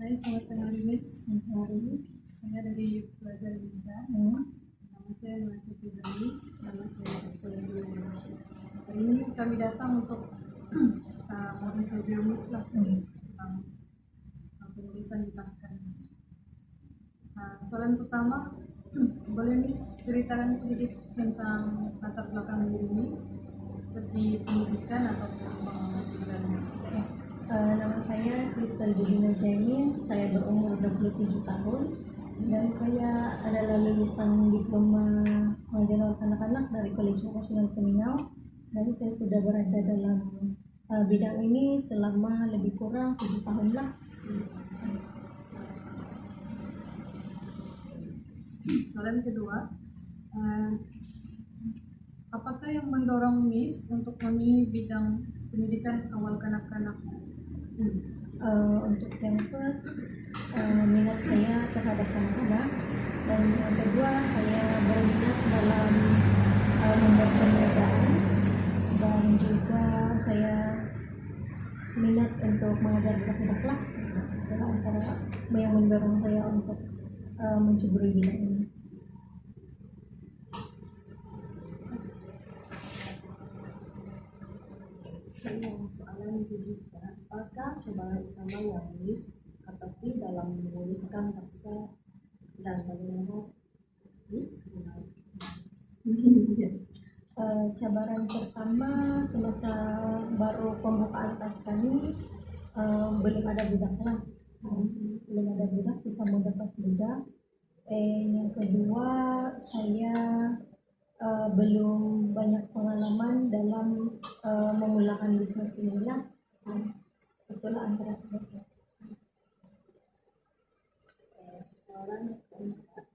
Hai, selamat pagi Miss. Hari ini saya dari Pelajar Linda. Nama saya Melati Fizali. Nama saya di Sekolah di Indonesia. Hari ini kami datang untuk menginterview Miss lah tentang penulisan di naskah. Soalan pertama, boleh Miss ceritakan sedikit tentang latar belakang diri Miss, seperti pendidikan atau pengalaman kerja Miss? Nama saya Kristal Judina Jamin, saya berumur 27 tahun dan saya adalah lulusan diploma pengajaran anak-anak dari Kolej Nasional Peminau, dan saya sudah berada dalam bidang ini selama lebih kurang 7 tahun lah. Soalan kedua, apakah yang mendorong Miss untuk memilih bidang pendidikan awal kanak-kanak? Untuk yang first, minat saya terhadap anak-anak, dan yang kedua saya berminat dalam membuat pembelajaran, dan juga saya minat untuk mengajar budak-budak lah. Itulah antara yang mendorong saya untuk mencuburi bidang ini. Soalan kedua, apakah cobaan utama yang Miss hadapi dalam menuliskan naskah dan bagaimana Miss Cabaran pertama semasa baru pembukaan naskah ini, belum ada budak lah, belum ada budak, susah mendapat budak. Yang kedua, saya belum banyak pengalaman dalam memulakan bisnis ini lah. Itulah antara sebabnya. soalan keempat,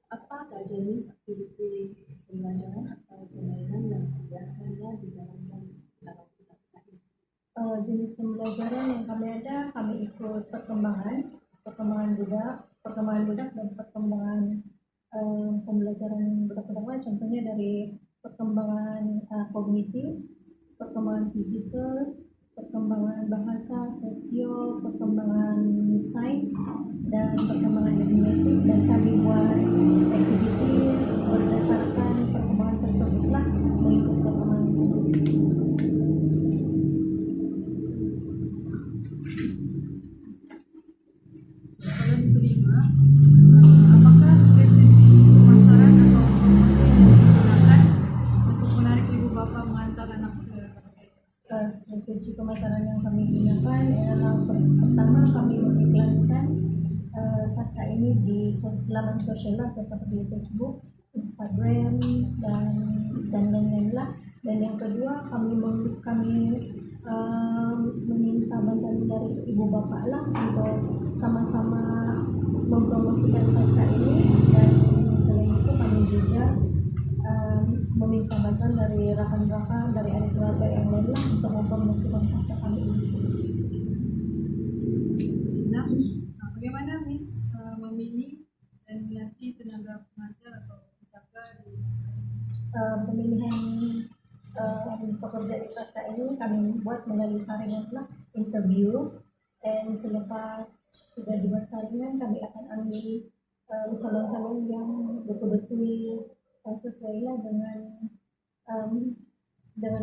apakah jenis aktiviti pembelajaran atau permainan yang biasanya dijalankan dalam naskah ini? Jenis pembelajaran yang kami ikut perkembangan budak dan perkembangan pembelajaran budak-budak lain. Contohnya dari perkembangan kognitif, perkembangan fisikal, perkembangan bahasa, sosio, perkembangan sains, dan perkembangan genetik. Dan kami buat aktiviti berdasarkan perkembangan tersebutlah, mengikut perkembangan tersebut. Soalan kelima, apakah strategi pemasaran atau promosi yang digunakan untuk menarik ibu bapak mengantar anak ke naskah? Strategi pemasaran yang kami gunakan adalah pertama, kami mengiklankan naskah ini di laman sosial seperti di Facebook, Instagram, dan lain-lain lah. Dan yang kedua, kami meminta bantuan dari ibu bapak lah untuk sama-sama mempromosikan naskah ini. Dan selain itu kami juga meminta bantuan dari rekan-rekan, dari adik keluarga yang lain lah, untuk mempromosikan naskah kami ini. Nah, bagaimana Miss memilih dan melatih tenaga pengajar atau penjaga di naskah ini? Pemilihan pekerja di naskah ini kami buat melalui saringan lah, interview, dan selepas sudah dibuat saringan, kami akan ambil calon-calon yang betul-betul sesuai lah dengan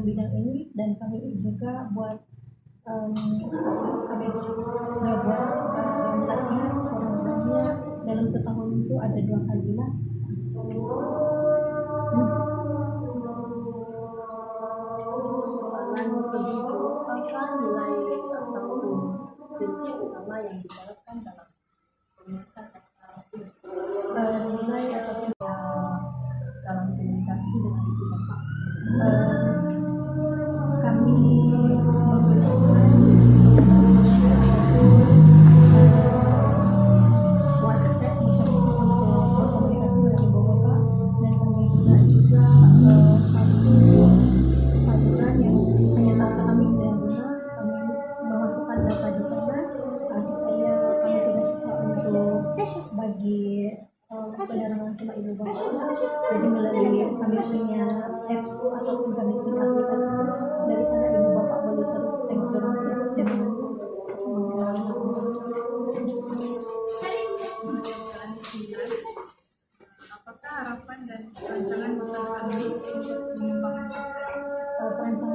bidang ini. Dan kami juga buat latihan seorang-orangnya dalam setahun itu ada 2 kali lah. Soalan kedua, apakah nilai atau prinsip utama yang diterapkan dalam penulisan naskah ini? Nilai atau Dalam komunikasi dengan ibu bapak? Kami menggunakan WhatsApp macam itu untuk berkomunikasi dengan ibu bapak, dan kami juga satu saluran yang hanya naskah kami saya guna. Kami memasukkan data di sana supaya kami tidak susah untuk bagi penerangan sama ibu bapak. Jadi melalui kami punya apps ataupun kami punya aplikasi, dari sana ibu bapak boleh terus tengok dengan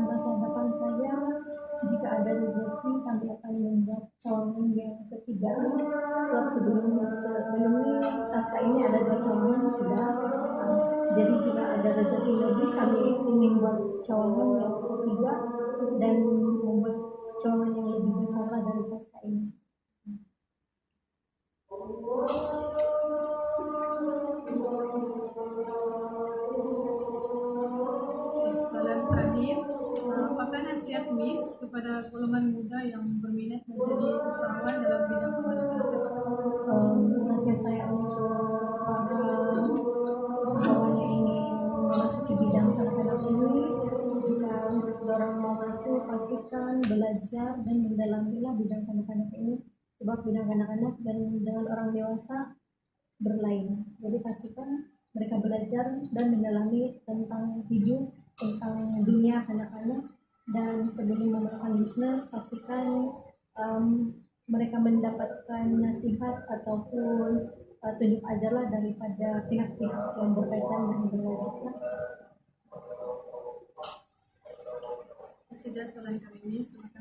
masa depan saya, jika ada rezeki kami akan membuat cawangan yang ketiga. Sebab sebelumnya pasca ini ada 2 cawangan sudah. Jadi jika ada rezeki lebih kami ingin buat cawangan yang ketiga dan membuat cawangan yang lebih besar dari pasca ini. Soalan terakhir, apakah nasihat Miss kepada golongan muda yang berminat menjadi usahawan dalam bidang pemanakan? Nasihat saya untuk para usahawan yang ingin memasuki bidang kanak-kanak ini, jika orang mau masuk pastikan belajar dan mendalamilah bidang kanak-kanak ini, sebab bidang kanak-kanak dan dengan orang dewasa berlain. Jadi pastikan mereka belajar dan mendalami tentang hidup, tentang dunia kanak-kanak, dan sebelum memulakan bisnis pastikan mereka mendapatkan nasihat ataupun tunjuk ajarlah daripada pihak-pihak yang berkaitan dengan berwajib. Sudah soalan kami ini. Terima